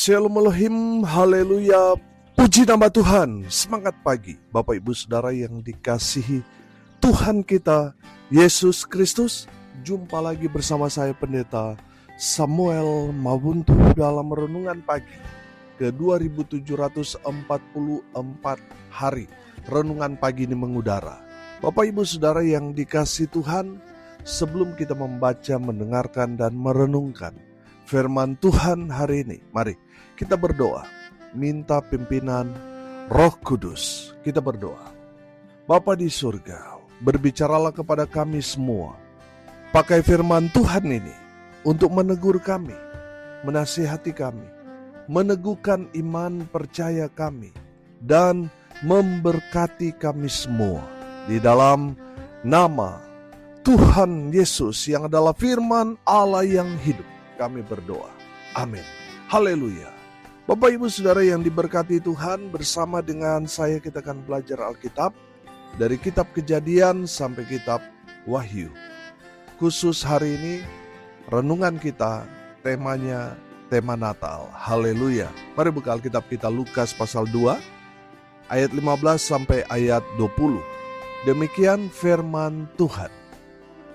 Shalom Elohim, haleluya, puji nama Tuhan. Semangat pagi Bapak Ibu Saudara yang dikasihi Tuhan kita Yesus Kristus. Jumpa lagi bersama saya Pendeta Samuel Mabuntu dalam renungan pagi ke 2744 hari. Renungan pagi ini mengudara. Bapak Ibu Saudara yang dikasihi Tuhan, sebelum kita membaca, mendengarkan dan merenungkan firman Tuhan hari ini, mari kita berdoa, minta pimpinan Roh Kudus. Kita berdoa. Bapa di surga, berbicaralah kepada kami semua. Pakai firman Tuhan ini untuk menegur kami, menasihati kami, meneguhkan iman percaya kami, dan memberkati kami semua. Di dalam nama Tuhan Yesus yang adalah firman Allah yang hidup, kami berdoa. Amin. Haleluya. Bapak Ibu Saudara yang diberkati Tuhan, bersama dengan saya kita akan belajar Alkitab dari kitab Kejadian sampai kitab Wahyu. Khusus hari ini renungan kita temanya tema Natal. Haleluya. Mari buka Alkitab kita Lukas pasal 2 ayat 15 sampai ayat 20. Demikian firman Tuhan.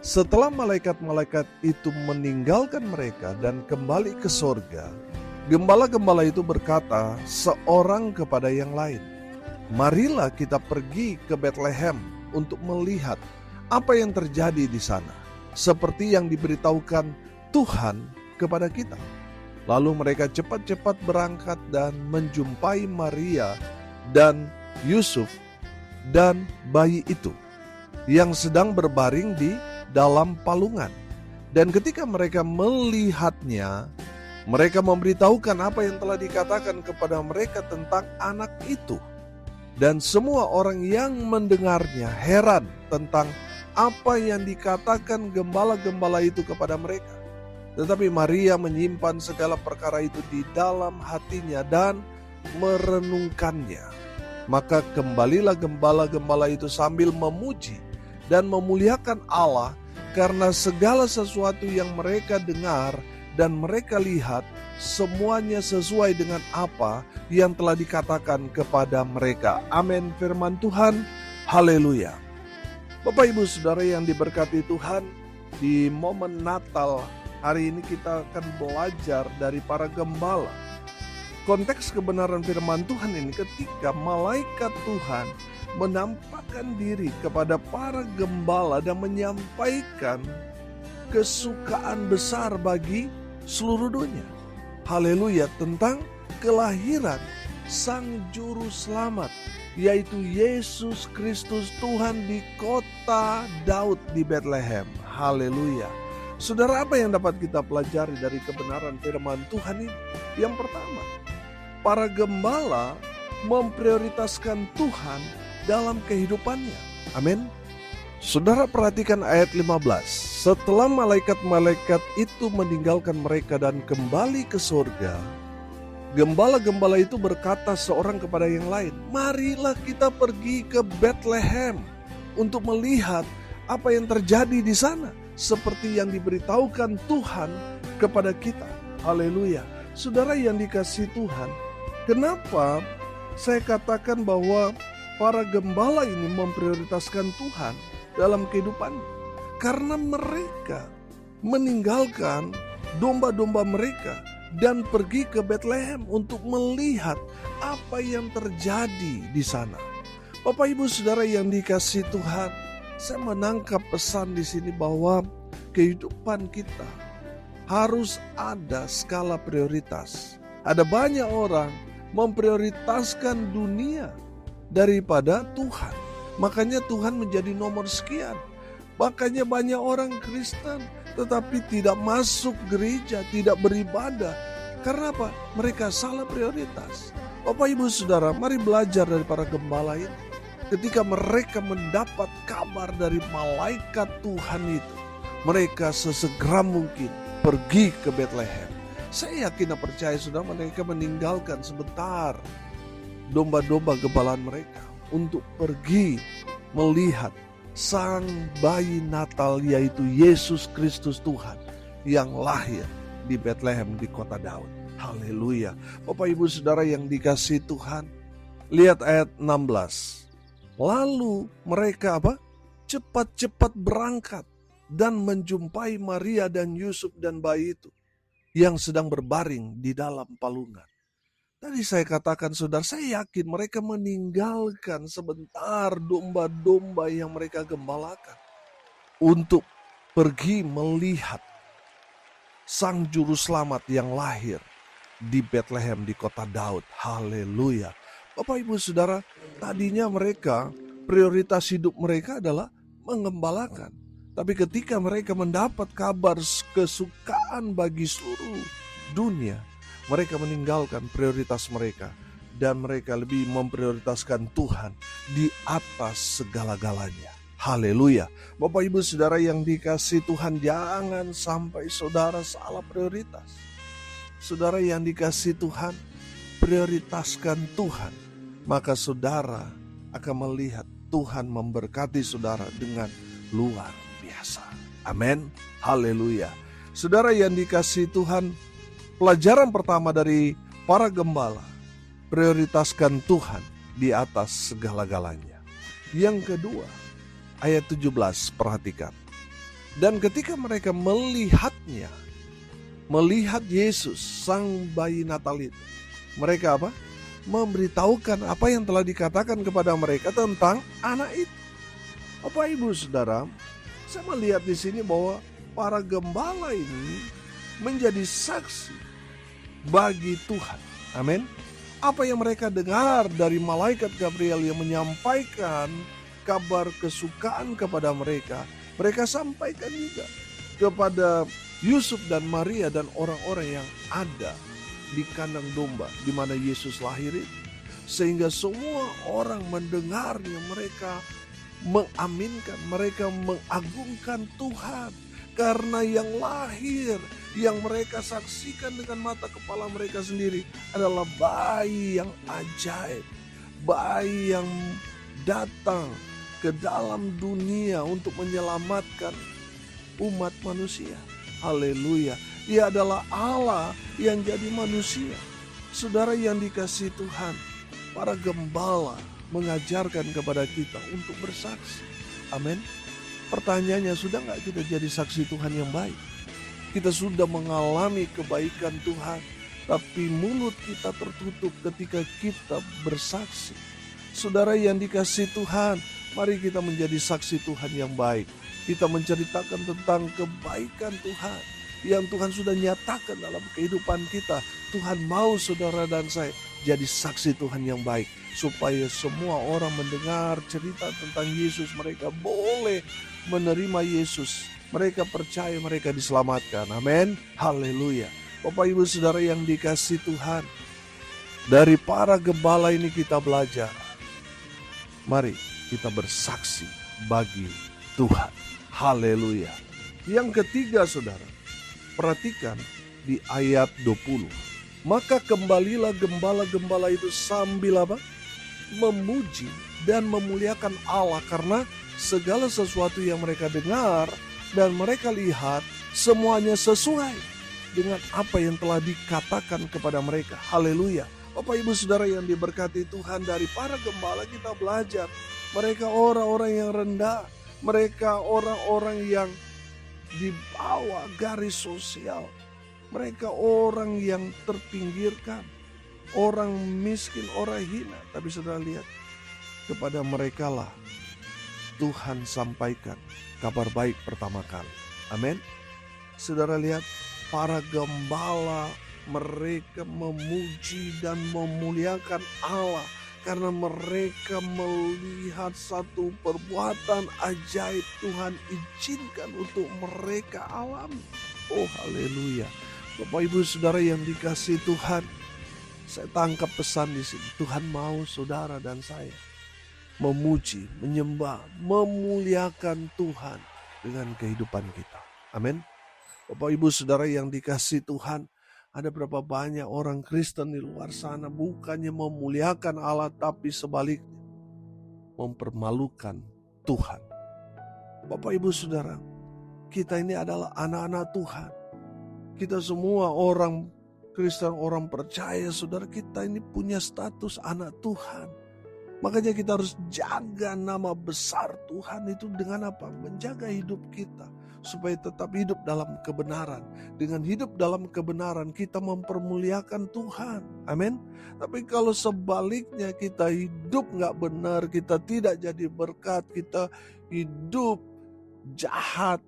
Setelah malaikat-malaikat itu meninggalkan mereka dan kembali ke sorga, gembala-gembala itu berkata seorang kepada yang lain, "Marilah kita pergi ke Betlehem untuk melihat apa yang terjadi di sana, seperti yang diberitahukan Tuhan kepada kita." Lalu mereka cepat-cepat berangkat dan menjumpai Maria dan Yusuf dan bayi itu yang sedang berbaring di dalam palungan. Dan ketika mereka melihatnya, mereka memberitahukan apa yang telah dikatakan kepada mereka tentang anak itu. Dan semua orang yang mendengarnya heran tentang apa yang dikatakan gembala-gembala itu kepada mereka. Tetapi Maria menyimpan segala perkara itu di dalam hatinya dan merenungkannya. Maka kembalilah gembala-gembala itu sambil memuji dan memuliakan Allah karena segala sesuatu yang mereka dengar dan mereka lihat, semuanya sesuai dengan apa yang telah dikatakan kepada mereka. Amin. Firman Tuhan. Haleluya. Bapak Ibu Saudara yang diberkati Tuhan, di momen Natal hari ini kita akan belajar dari para gembala. Konteks kebenaran firman Tuhan ini ketika malaikat Tuhan menampakkan diri kepada para gembala dan menyampaikan kesukaan besar bagi seluruh dunia. Haleluya, tentang kelahiran Sang Juru Selamat, yaitu Yesus Kristus Tuhan di kota Daud di Betlehem. Haleluya. Saudara, apa yang dapat kita pelajari dari kebenaran firman Tuhan ini? Yang pertama, para gembala memprioritaskan Tuhan dalam kehidupannya. Amin. Saudara perhatikan ayat 15. Setelah malaikat-malaikat itu meninggalkan mereka dan kembali ke surga, gembala-gembala itu berkata seorang kepada yang lain, "Marilah kita pergi ke Betlehem untuk melihat apa yang terjadi di sana, seperti yang diberitahukan Tuhan kepada kita." Haleluya. Saudara yang dikasihi Tuhan, kenapa saya katakan bahwa para gembala ini memprioritaskan Tuhan dalam kehidupannya? Karena mereka meninggalkan domba-domba mereka dan pergi ke Betlehem untuk melihat apa yang terjadi di sana. Bapak Ibu Saudara yang dikasihi Tuhan, saya menangkap pesan di sini bahwa kehidupan kita harus ada skala prioritas. Ada banyak orang memprioritaskan dunia daripada Tuhan. Makanya Tuhan menjadi nomor sekian. Makanya banyak orang Kristen tetapi tidak masuk gereja, tidak beribadah. Karena apa? Mereka salah prioritas. Bapak Ibu Saudara, mari belajar dari para gembala ini. Ketika mereka mendapat kabar dari malaikat Tuhan itu, mereka sesegera mungkin pergi ke Betlehem. Saya yakin dan percaya sudah mereka meninggalkan sebentar domba-domba gembalaan mereka untuk pergi melihat Sang bayi Natal, yaitu Yesus Kristus Tuhan yang lahir di Betlehem di kota Daud. Haleluya. Bapak Ibu Saudara yang dikasihi Tuhan, lihat ayat 16. Lalu mereka cepat-cepat berangkat dan menjumpai Maria dan Yusuf dan bayi itu yang sedang berbaring di dalam palungan. Tadi saya katakan saudara, saya yakin mereka meninggalkan sebentar domba-domba yang mereka gembalakan untuk pergi melihat Sang Juru Selamat yang lahir di Bethlehem di kota Daud. Haleluya. Bapak Ibu Saudara, tadinya mereka, prioritas hidup mereka adalah mengembalakan. Tapi ketika mereka mendapat kabar kesukaan bagi seluruh dunia, mereka meninggalkan prioritas mereka dan mereka lebih memprioritaskan Tuhan di atas segala-galanya. Haleluya. Bapak Ibu Saudara yang dikasihi Tuhan, jangan sampai saudara salah prioritas. Saudara yang dikasihi Tuhan, prioritaskan Tuhan, maka saudara akan melihat Tuhan memberkati saudara dengan luar biasa. Amin. Haleluya. Saudara yang dikasihi Tuhan, pelajaran pertama dari para gembala, prioritaskan Tuhan di atas segala-galanya. Yang kedua, ayat 17, perhatikan. Dan ketika mereka melihat Yesus, sang bayi Natal itu, mereka memberitahukan apa yang telah dikatakan kepada mereka tentang anak itu. Bapak Ibu Saudara, saya melihat di sini bahwa para gembala ini menjadi saksi bagi Tuhan. Amin. Apa yang mereka dengar dari malaikat Gabriel yang menyampaikan kabar kesukaan kepada mereka, mereka sampaikan juga kepada Yusuf dan Maria dan orang-orang yang ada di kandang domba di mana Yesus lahir itu. Sehingga semua orang mendengarnya, mereka mengaminkan, mereka mengagungkan Tuhan. Karena yang lahir, yang mereka saksikan dengan mata kepala mereka sendiri adalah bayi yang ajaib. Bayi yang datang ke dalam dunia untuk menyelamatkan umat manusia. Haleluya. Dia adalah Allah yang jadi manusia. Saudara yang dikasihi Tuhan, para gembala mengajarkan kepada kita untuk bersaksi. Amin. Pertanyaannya, sudah gak kita jadi saksi Tuhan yang baik? Kita sudah mengalami kebaikan Tuhan, tapi mulut kita tertutup ketika kita bersaksi. Saudara yang dikasihi Tuhan, mari kita menjadi saksi Tuhan yang baik. Kita menceritakan tentang kebaikan Tuhan yang Tuhan sudah nyatakan dalam kehidupan kita. Tuhan mau saudara dan saya jadi saksi Tuhan yang baik, supaya semua orang mendengar cerita tentang Yesus, mereka boleh menerima Yesus. Mereka percaya, mereka diselamatkan. Amin. Haleluya. Bapak Ibu Saudara yang dikasihi Tuhan, dari para gembala ini kita belajar. Mari kita bersaksi bagi Tuhan. Haleluya. Yang ketiga saudara, perhatikan di ayat 20. Maka kembalilah gembala-gembala itu sambil memuji dan memuliakan Allah, karena segala sesuatu yang mereka dengar dan mereka lihat semuanya sesuai dengan apa yang telah dikatakan kepada mereka. Haleluya. Bapak Ibu Saudara yang diberkati Tuhan, dari para gembala kita belajar. Mereka orang-orang yang rendah. Mereka orang-orang yang di bawah garis sosial. Mereka orang yang terpinggirkan. Orang miskin, orang hina. Tapi saudara lihat, kepada mereka lah Tuhan sampaikan kabar baik pertama kali. Amin. Saudara lihat, para gembala mereka memuji dan memuliakan Allah karena mereka melihat satu perbuatan ajaib Tuhan izinkan untuk mereka alami. Oh haleluya. Bapak Ibu Saudara yang dikasihi Tuhan, saya tangkap pesan di sini. Tuhan mau saudara dan saya memuji, menyembah, memuliakan Tuhan dengan kehidupan kita. Amin. Bapak Ibu Saudara yang dikasihi Tuhan, ada berapa banyak orang Kristen di luar sana bukannya memuliakan Allah, tapi sebaliknya mempermalukan Tuhan. Bapak Ibu Saudara, kita ini adalah anak-anak Tuhan. Kita semua orang Kristen, orang percaya, saudara, kita ini punya status anak Tuhan. Makanya kita harus jaga nama besar Tuhan itu dengan apa? Menjaga hidup kita supaya tetap hidup dalam kebenaran. Dengan hidup dalam kebenaran kita mempermuliakan Tuhan. Amin. Tapi kalau sebaliknya kita hidup gak benar, kita tidak jadi berkat, kita hidup jahat,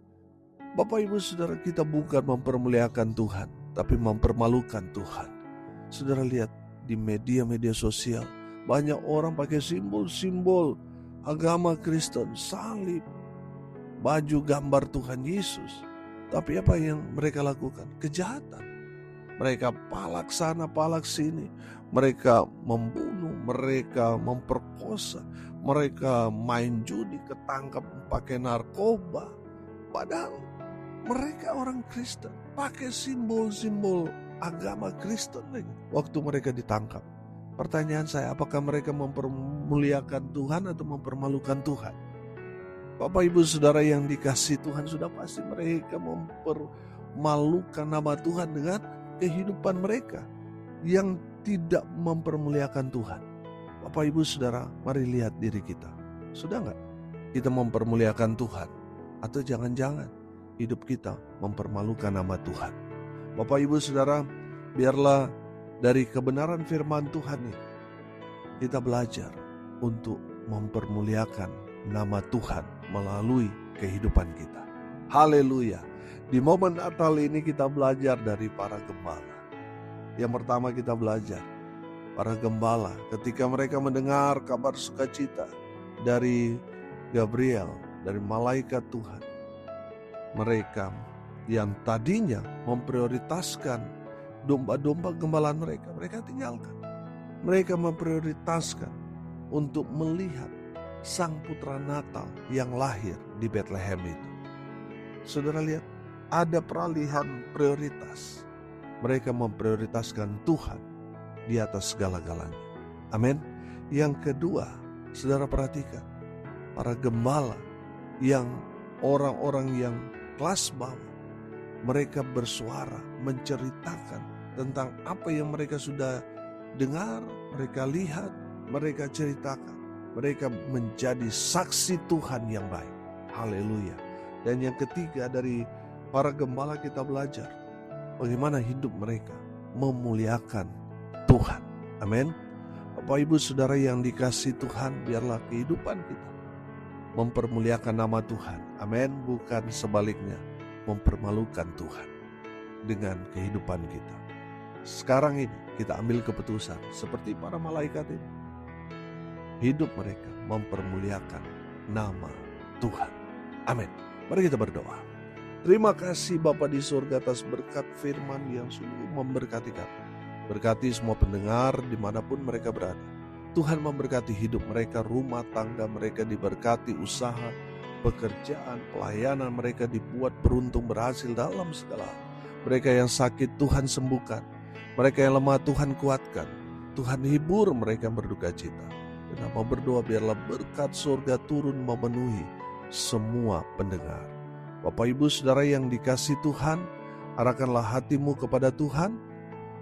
Bapak Ibu Saudara, kita bukan mempermuliakan Tuhan, tapi mempermalukan Tuhan. Saudara lihat di media-media sosial, banyak orang pakai simbol-simbol agama Kristen, salib, baju gambar Tuhan Yesus. Tapi apa yang mereka lakukan? Kejahatan. Mereka palak sana, palak sini. Mereka membunuh, mereka memperkosa, mereka main judi, ketangkap pakai narkoba. Padahal mereka orang Kristen, pakai simbol-simbol agama Kristen lagi waktu mereka ditangkap. Pertanyaan saya, apakah mereka mempermuliakan Tuhan atau mempermalukan Tuhan? Bapak Ibu Saudara yang dikasihi Tuhan, sudah pasti mereka mempermalukan nama Tuhan dengan kehidupan mereka yang tidak mempermuliakan Tuhan. Bapak Ibu Saudara, mari lihat diri kita. Sudah enggak kita mempermuliakan Tuhan? Atau jangan-jangan hidup kita mempermalukan nama Tuhan? Bapak Ibu Saudara, biarlah dari kebenaran firman Tuhan ini kita belajar untuk mempermuliakan nama Tuhan melalui kehidupan kita. Haleluya. Di momen Natal ini kita belajar dari para gembala. Yang pertama kita belajar para gembala ketika mereka mendengar kabar sukacita dari Gabriel, dari malaikat Tuhan. Mereka yang tadinya memprioritaskan domba-domba gembalaan mereka tinggalkan. Mereka memprioritaskan untuk melihat Sang Putra Natal yang lahir di Bethlehem itu. Saudara lihat, ada peralihan prioritas. Mereka memprioritaskan Tuhan di atas segala-galanya. Amin. Yang kedua, saudara perhatikan, para gembala yang orang-orang yang kelas bawah, mereka bersuara menceritakan tentang apa yang mereka sudah dengar, mereka lihat, mereka ceritakan. Mereka menjadi saksi Tuhan yang baik. Haleluya. Dan yang ketiga, dari para gembala kita belajar bagaimana hidup mereka memuliakan Tuhan. Amin. Bapak Ibu Saudara yang dikasihi Tuhan, biarlah kehidupan kita mempermuliakan nama Tuhan. Amin. Bukan sebaliknya, mempermalukan Tuhan dengan kehidupan kita. Sekarang ini kita ambil keputusan seperti para malaikat ini. Hidup mereka mempermuliakan nama Tuhan. Amin. Mari kita berdoa. Terima kasih Bapa di surga atas berkat firman yang sungguh memberkati kami. Berkati semua pendengar dimanapun mereka berada. Tuhan memberkati hidup mereka, rumah tangga mereka diberkati, usaha, pekerjaan, pelayanan mereka dibuat beruntung, berhasil dalam segala hal. Mereka yang sakit Tuhan sembuhkan. Mereka yang lemah Tuhan kuatkan. Tuhan hibur mereka yang berduka cita. Dan apa berdoa biarlah berkat surga turun memenuhi semua pendengar. Bapak Ibu Saudara yang dikasihi Tuhan, arahkanlah hatimu kepada Tuhan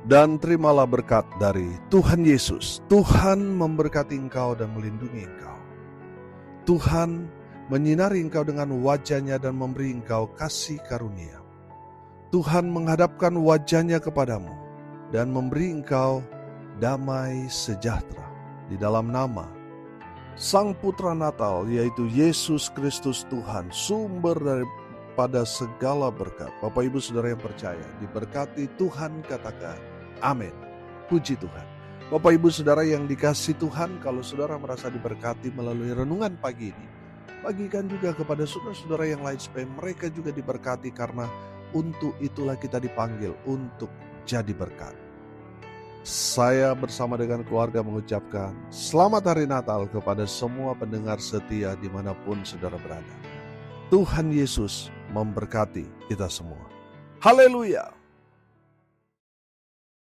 dan terimalah berkat dari Tuhan Yesus. Tuhan memberkati engkau dan melindungi engkau. Tuhan menyinari engkau dengan wajah-Nya dan memberi engkau kasih karunia. Tuhan menghadapkan wajah-Nya kepadamu dan memberi engkau damai sejahtera. Di dalam nama Sang Putra Natal, yaitu Yesus Kristus Tuhan, sumber daripada segala berkat. Bapak Ibu Saudara yang percaya, diberkati Tuhan, katakan amin. Puji Tuhan. Bapak Ibu Saudara yang dikasihi Tuhan, kalau saudara merasa diberkati melalui renungan pagi ini, bagikan juga kepada saudara-saudara yang lain supaya mereka juga diberkati, karena untuk itulah kita dipanggil untuk jadi berkat. Saya bersama dengan keluarga mengucapkan selamat hari Natal kepada semua pendengar setia dimanapun saudara berada. Tuhan Yesus memberkati kita semua. Haleluya.